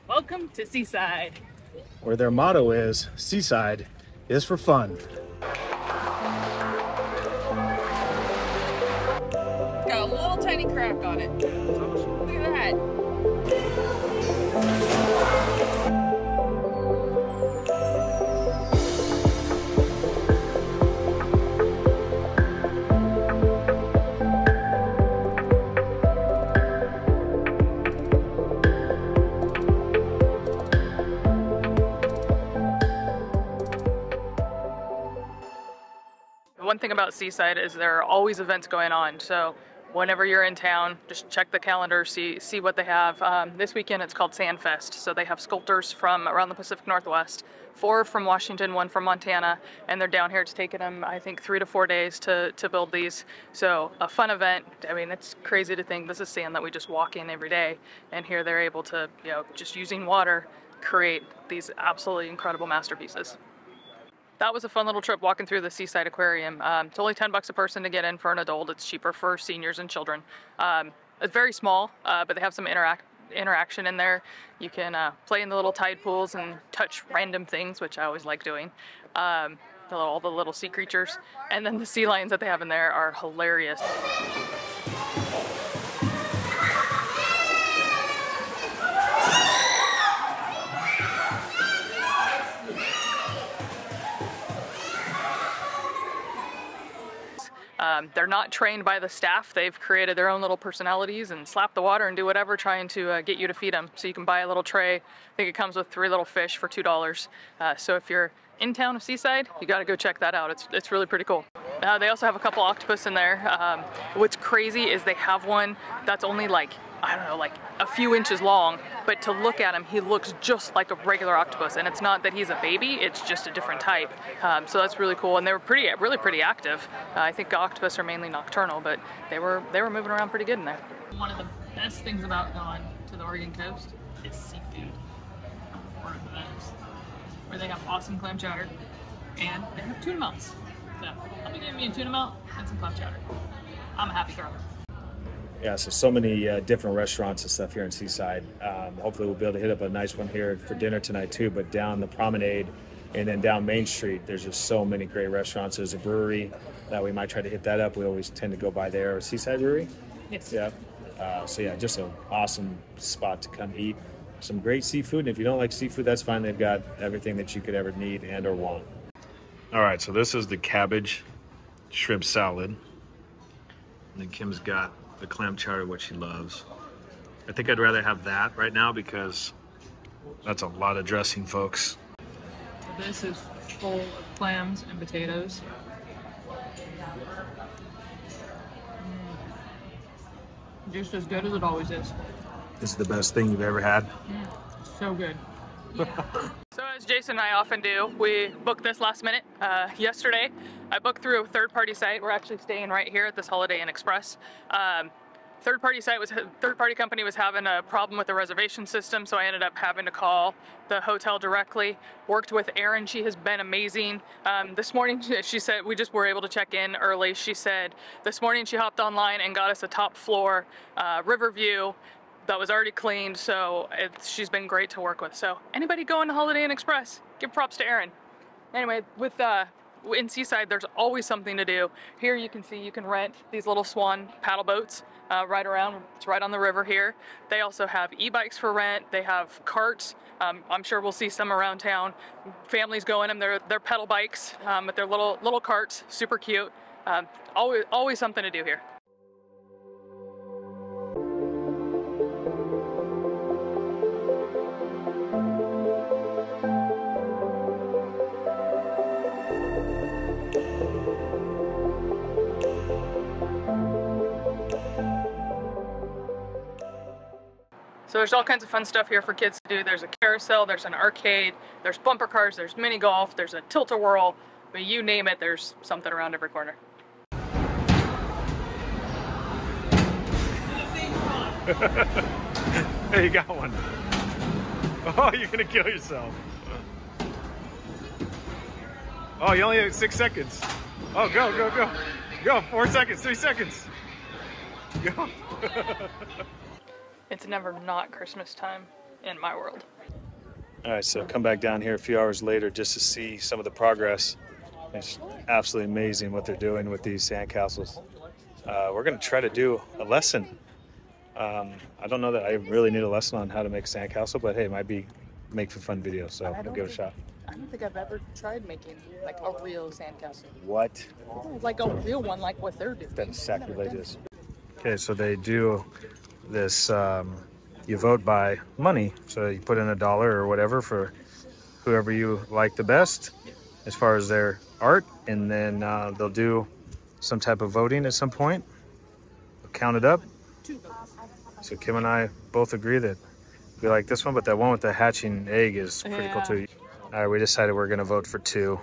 Welcome to Seaside, where their motto is, Seaside is for fun. It's got a little tiny crack on it. Look at that. One thing about Seaside is there are always events going on, so whenever you're in town, just check the calendar, see what they have. This weekend it's called Sandfest, so they have sculptors from around the Pacific Northwest, 4 from Washington, 1 from Montana, and they're down here. It's taken them, I think, 3 to 4 days to build these. So a fun event. I mean, it's crazy to think this is sand that we just walk in every day, and here they're able to, you know, just using water, create these absolutely incredible masterpieces. That was a fun little trip walking through the Seaside Aquarium. It's only $10 a person to get in for an adult. It's cheaper for seniors and children. It's very small, but they have some interaction in there. You can play in the little tide pools and touch random things, which I always like doing. All the little sea creatures. And then the sea lions that they have in there are hilarious. They're not trained by the staff. They've created their own little personalities and slap the water and do whatever, trying to get you to feed them. So you can buy a little tray. I think it comes with 3 little fish for $2. So if you're in town of Seaside, you got to go check that out. It's really pretty cool. They also have a couple octopus in there. What's crazy is they have one that's only like, I don't know, like a few inches long, but to look at him, he looks just like a regular octopus, and it's not that he's a baby, it's just a different type. So that's really cool, and they were really pretty active. I think octopus are mainly nocturnal, but they were moving around pretty good in there. One of the best things about going to the Oregon coast is seafood. Where they have awesome clam chowder, and they have tuna melts. So I'll be getting me a tuna melt and some clam chowder. I'm a happy girl. Yeah, so many different restaurants and stuff here in Seaside. Hopefully we'll be able to hit up a nice one here for dinner tonight too, but down the promenade and then down Main Street, there's just so many great restaurants. There's a brewery that we might try to hit that up. We always tend to go by there. Seaside Brewery? Yes. Yeah. So yeah, just an awesome spot to come eat. Some great seafood, and if you don't like seafood, that's fine. They've got everything that you could ever need and or want. All right, so this is the cabbage shrimp salad. And then Kim's got the clam chowder, which she loves. I think I'd rather have that right now because that's a lot of dressing, folks. This is full of clams and potatoes. Just as good as it always is. This is the best thing you've ever had? So good. So as Jason and I often do, we booked this last minute. Yesterday, I booked through a third-party site. We're actually staying right here at this Holiday Inn Express. Third-party company was having a problem with the reservation system, so I ended up having to call the hotel directly. Worked with Erin. She has been amazing. This morning, she said we just were able to check in early. She said this morning she hopped online and got us a top floor river view that was already cleaned, so she's been great to work with. So anybody going to Holiday Inn Express, give props to Erin. Anyway, in Seaside, there's always something to do. Here you can see you can rent these little swan paddle boats right around. It's right on the river here. They also have e-bikes for rent. They have carts. I'm sure we'll see some around town. Families go in them. They're pedal bikes, but they're little carts, super cute. Always something to do here. So there's all kinds of fun stuff here for kids to do. There's a carousel, there's an arcade, there's bumper cars, there's mini golf, there's a tilt-a-whirl, but you name it, there's something around every corner. Hey, you got one. Oh, you're gonna kill yourself. Oh, you only have 6 seconds. Oh, go, go, go. Go, 4 seconds, 3 seconds. Go. It's never not Christmas time in my world. All right, so come back down here a few hours later just to see some of the progress. It's absolutely amazing what they're doing with these sandcastles. We're going to try to do a lesson. I don't know that I really need a lesson on how to make a sandcastle, but hey, it might be make for fun videos, so we'll give it a shot. I don't think I've ever tried making like a real sandcastle. What? Like a real one, like what they're doing. That's sacrilegious. Okay, so they do this, you vote by money. So you put in $1 or whatever for whoever you like the best as far as their art. And then they'll do some type of voting at some point. They'll count it up. So Kim and I both agree that we like this one, but that one with the hatching egg is pretty cool too. All right, we decided we're gonna vote for 2.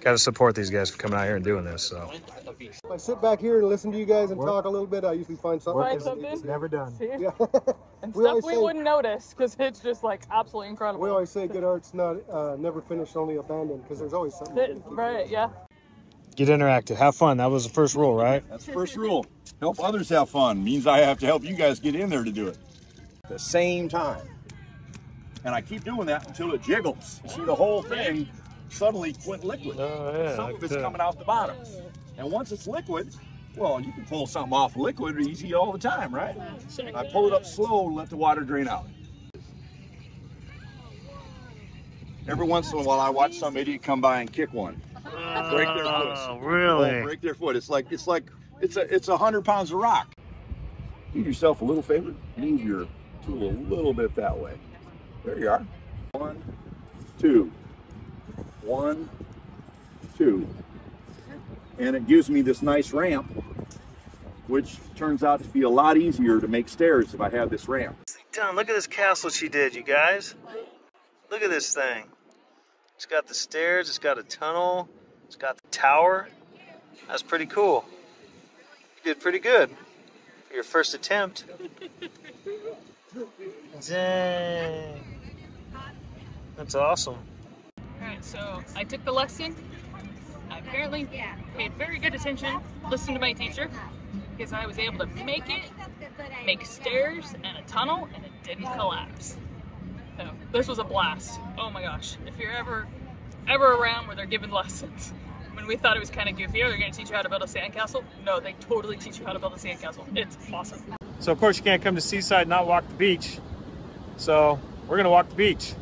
Got to support these guys for coming out here and doing this. So if I sit back here and listen to you guys and talk a little bit, I usually find something. It's never done. Yeah. And stuff we wouldn't notice because it's just like absolutely incredible. We always say good art's not never finished, only abandoned, because there's always something. Right, yeah. Get interactive, have fun. That was the first rule, right? That's the first rule. Help others have fun. Means I have to help you guys get in there to do it at the same time. And I keep doing that until it jiggles. You see, the whole thing suddenly went liquid. Oh, yeah, Some of it's coming out the bottom. And once it's liquid, well, you can pull something off liquid easy all the time, right? I pull it up slow and let the water drain out. Every once in a while, I watch some idiot come by and kick one. Break their foot. Oh, really? Oh, break their foot. It's 100 pounds of rock. Do yourself a little favor. Move your tool a little bit that way. There you are. 1, 2. 1, 2. And it gives me this nice ramp, which turns out to be a lot easier to make stairs if I have this ramp. Done. Look at this castle she did, you guys. Look at this thing. It's got the stairs, it's got a tunnel, it's got the tower. That's pretty cool. You did pretty good for your first attempt. Dang. That's awesome. Alright, so I took the lesson. I apparently paid very good attention, listened to my teacher, because I was able to make stairs and a tunnel, and it didn't collapse. So this was a blast. Oh my gosh. If you're ever around where they're giving lessons, when we thought it was kind of goofy, oh, they're going to teach you how to build a sandcastle. No, they totally teach you how to build a sandcastle. It's awesome. So of course you can't come to Seaside and not walk the beach. So we're gonna walk the beach.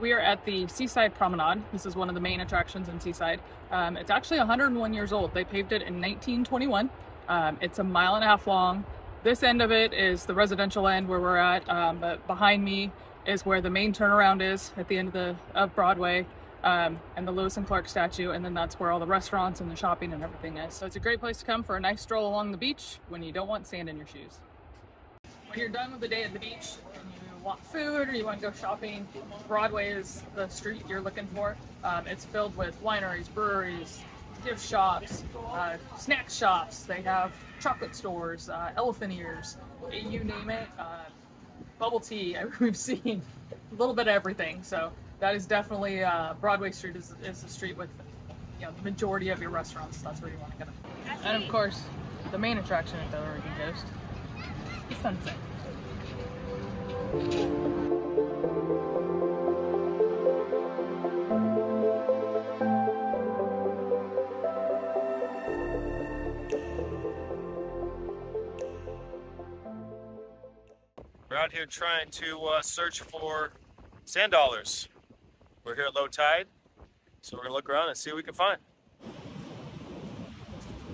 We are at the Seaside Promenade. This is one of the main attractions in Seaside. It's actually 101 years old. They paved it in 1921. It's 1.5 miles long. This end of it is the residential end where we're at, but behind me is where the main turnaround is at the end of Broadway, and the Lewis and Clark statue, and then that's where all the restaurants and the shopping and everything is. So it's a great place to come for a nice stroll along the beach when you don't want sand in your shoes. When you're done with the day at the beach and you want food or you want to go shopping, Broadway is the street you're looking for. It's filled with wineries, breweries, gift shops, snack shops. They have chocolate stores, elephant ears, you name it. Bubble tea. We've seen a little bit of everything. So that is definitely Broadway Street is the street with the majority of your restaurants. That's where you want to go. And of course, the main attraction at the Oregon Coast, the sunset. We're out here trying to search for sand dollars. We're here at low tide, so we're gonna look around and see what we can find.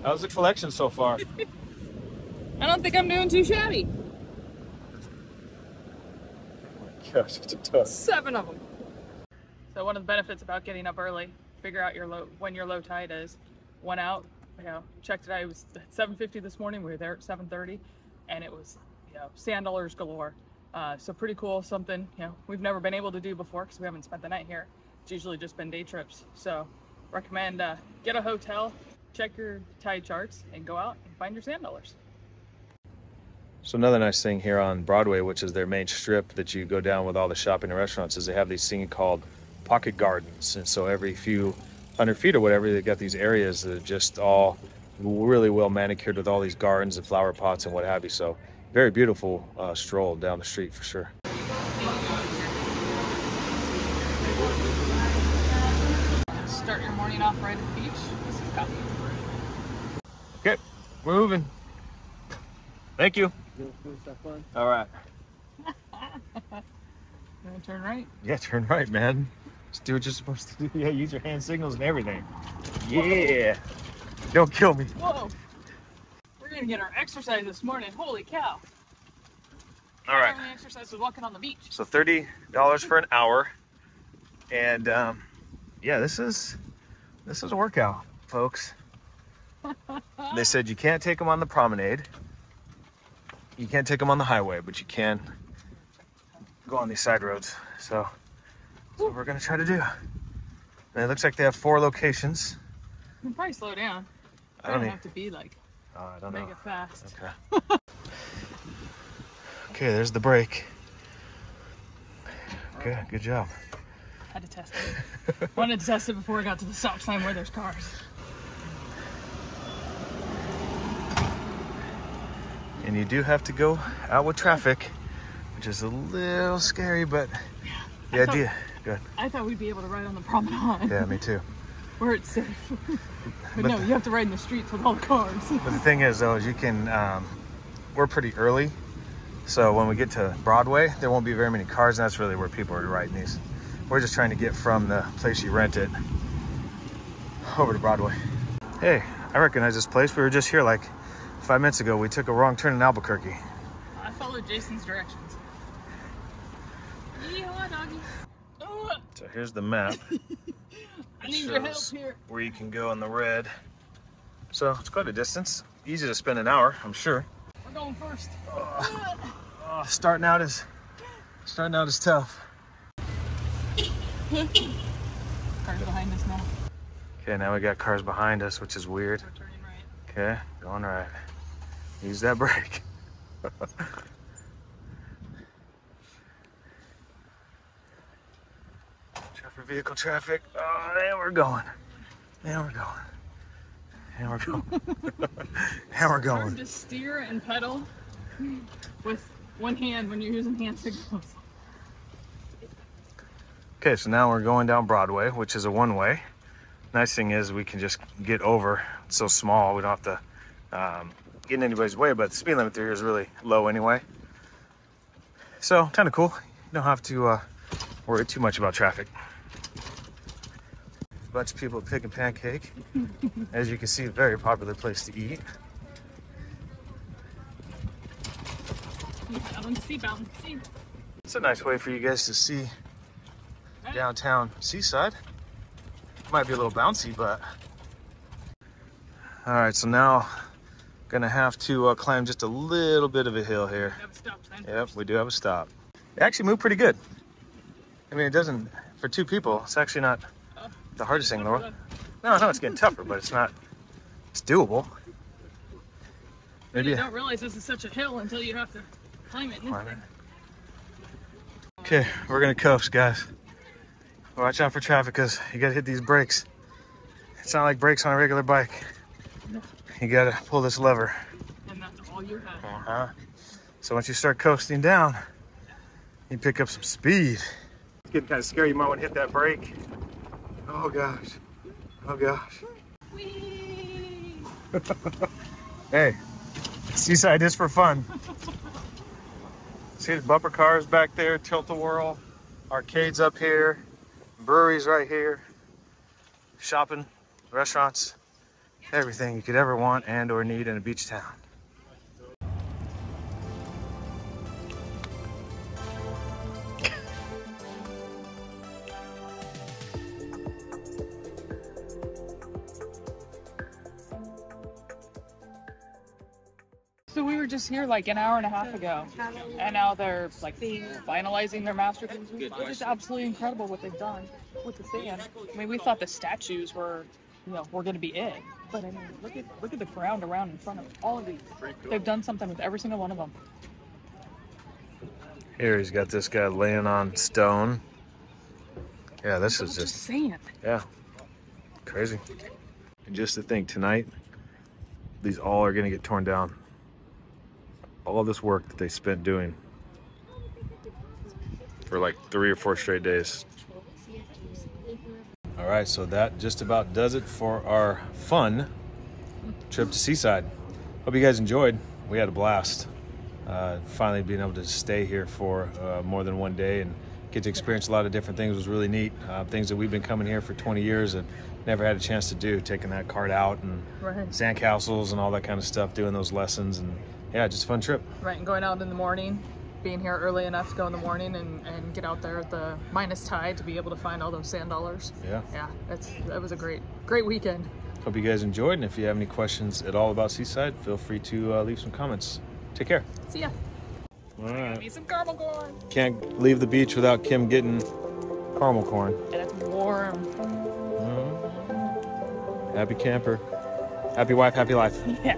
How's the collection so far? I don't think I'm doing too shabby. Gosh, it's a tough. 7 of them. So one of the benefits about getting up early, figure out when your low tide is. Went out, checked it out. It was at 7:50 this morning. We were there at 7:30, and it was sand dollars galore. So pretty cool. Something we've never been able to do before because we haven't spent the night here. It's usually just been day trips. So recommend get a hotel, check your tide charts, and go out and find your sand dollars. So another nice thing here on Broadway, which is their main strip that you go down with all the shopping and restaurants, is they have these things called pocket gardens. And so every few 100 feet or whatever, they've got these areas that are just all really well manicured with all these gardens and flower pots and what have you. So very beautiful stroll down the street for sure. Start your morning off right at the beach with some coffee. Okay, we're moving. Thank you. All right. You want to turn right? Yeah, turn right, man. Just do what you're supposed to do. Yeah, use your hand signals and everything. Yeah. Don't kill me. Whoa. We're going to get our exercise this morning. Holy cow. All right. Our only exercise was walking on the beach. So $30 for an hour. And yeah, this is a workout, folks. They said you can't take them on the promenade. You can't take them on the highway, but you can go on these side roads. So that's what we're gonna try to do. And it looks like they have 4 locations. You can probably slow down. I don't have to be like I don't know. mega fast. Okay. Okay, there's the break. Okay, good job. Had to test it. Wanted to test it before I got to the stop sign where there's cars. And you do have to go out with traffic, which is a little scary, but the idea, good. I thought we'd be able to ride on the promenade. Yeah, me too. Where it's safe. But no, you have to ride in the streets with all the cars. But the thing is, though, is you can, we're pretty early, so when we get to Broadway, there won't be very many cars, and that's really where people are riding these. We're just trying to get from the place you rent it over to Broadway. Hey, I recognize this place. We were just here like 5 minutes ago. We took a wrong turn in Albuquerque. I followed Jason's directions. Yeehaw, doggy. Oh. So here's the map. I need your help here. Where you can go in the red. So it's quite a distance. Easy to spend an hour, I'm sure. We're going first. Oh, starting out is tough. Cars behind us now. Okay, now we got cars behind us, which is weird. We're turning right. Okay, going right. Use that brake. Traffic, vehicle traffic. Oh, there we're going. There we're going. There we're going. There we're It's hard going. to steer and pedal with one hand when you're using hand signals. Okay, so now we're going down Broadway, which is a one-way. Nice thing is we can just get over. It's so small, we don't have to get in anybody's way, but the speed limit through here is really low anyway. So, kind of cool. You don't have to worry too much about traffic. A bunch of people at Pig and Pancake. As you can see, a very popular place to eat. It's a nice way for you guys to see downtown Seaside. Might be a little bouncy, but all right, so now gonna have to climb just a little bit of a hill here. Yep, we do have a stop. It actually moved pretty good. I mean, it doesn't, for 2 people, it's actually not the hardest thing in the world. No, it's getting tougher, but it's doable. Maybe you don't realize this is such a hill until you have to climb it. Okay, we're gonna coast, guys. Watch out for traffic, because you gotta hit these brakes. It's not like brakes on a regular bike. You gotta pull this lever. And that's all you have. So once you start coasting down, you pick up some speed. It's getting kind of scary. You might want to hit that brake. Oh gosh. Oh gosh. Whee! Hey, Seaside is for fun. See the bumper cars back there, tilt-a-whirl, arcades up here, breweries right here, shopping, restaurants, everything you could ever want and or need in a beach town. So we were just here like an hour and a half ago, and now they're like finalizing their master plan. It's just absolutely incredible what they've done. with the sand. I mean, we thought the statues were, you know, were going to be it. But I mean, look at the ground around in front of all of these. They've done something with every single one of them. Here he's got this guy laying on stone. Yeah, this is just sand. Yeah, crazy. And just to think, tonight, these all are going to get torn down. All this work that they spent doing for like 3 or 4 straight days. All right, so that just about does it for our fun trip to Seaside. Hope you guys enjoyed. We had a blast. Finally being able to stay here for more than one day and get to experience a lot of different things was really neat. Things that we've been coming here for 20 years and never had a chance to do, taking that cart out and sandcastles and all that kind of stuff, doing those lessons, and yeah, just a fun trip. Right, and going out in the morning, being here early enough to go in the morning and get out there at the minus tide to be able to find all those sand dollars. Yeah, that was a great weekend. Hope you guys enjoyed, and if you have any questions at all about Seaside, feel free to leave some comments. Take care. See ya. All right. Give me some caramel corn. Can't leave the beach without Kim getting caramel corn. And it's warm. Happy camper. Happy wife, happy life. Yeah.